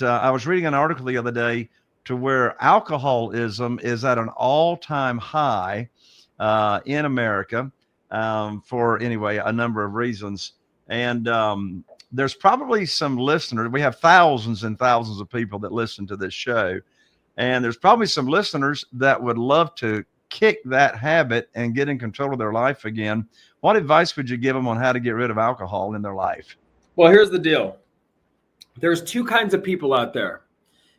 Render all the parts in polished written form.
I was reading an article the other day to where alcoholism is at an all-time high in America for anyway a number of reasons. And there's probably some listeners. We have thousands and thousands of people that listen to this show, and there's probably some listeners that would love to kick that habit and get in control of their life again. What advice would you give them on how to get rid of alcohol in their life? Well, here's the deal. There's two kinds of people out there.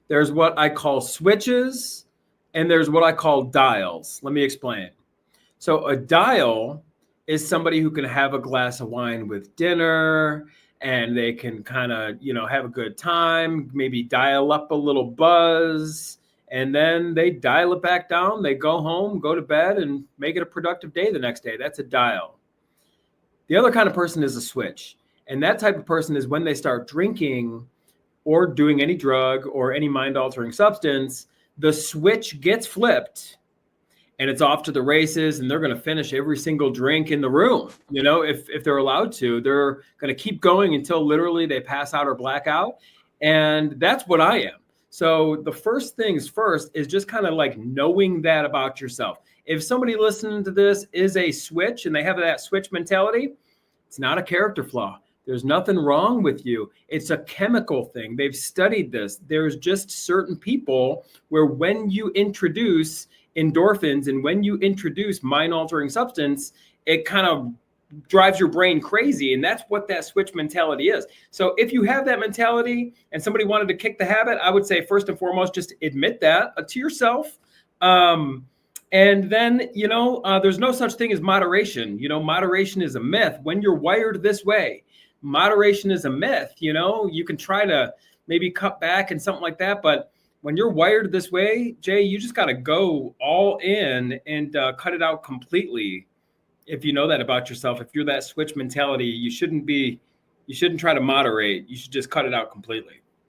There's what I call switches, and there's what I call dials. Let me explain. So a dial is somebody who can have a glass of wine with dinner, and they can kind of, have a good time, maybe dial up a little buzz, and then they dial it back down. They go home, go to bed, and make it a productive day the next day. That's a dial. The other kind of person is a switch. And that type of person is when they start drinking or doing any drug or any mind-altering substance, the switch gets flipped and it's off to the races, and they're going to finish every single drink in the room. If they're allowed to, they're going to keep going until literally they pass out or black out. And that's what I am. So the first things first is just kind of like knowing that about yourself. If somebody listening to this is a switch and they have that switch mentality, it's not a character flaw. There's nothing wrong with you. It's a chemical thing. They've studied this. There's just certain people where when you introduce endorphins and when you introduce mind-altering substance, it kind of drives your brain crazy. And that's what that switch mentality is. So if you have that mentality and somebody wanted to kick the habit, I would say first and foremost, just admit that to yourself. And then, there's no such thing as moderation. Moderation is a myth. When you're wired this way, moderation is a myth. You can try to maybe cut back and something like that. But when you're wired this way, Jay, you just got to go all in and cut it out completely. If you know that about yourself, if you're that switch mentality, you shouldn't try to moderate. You should just cut it out completely.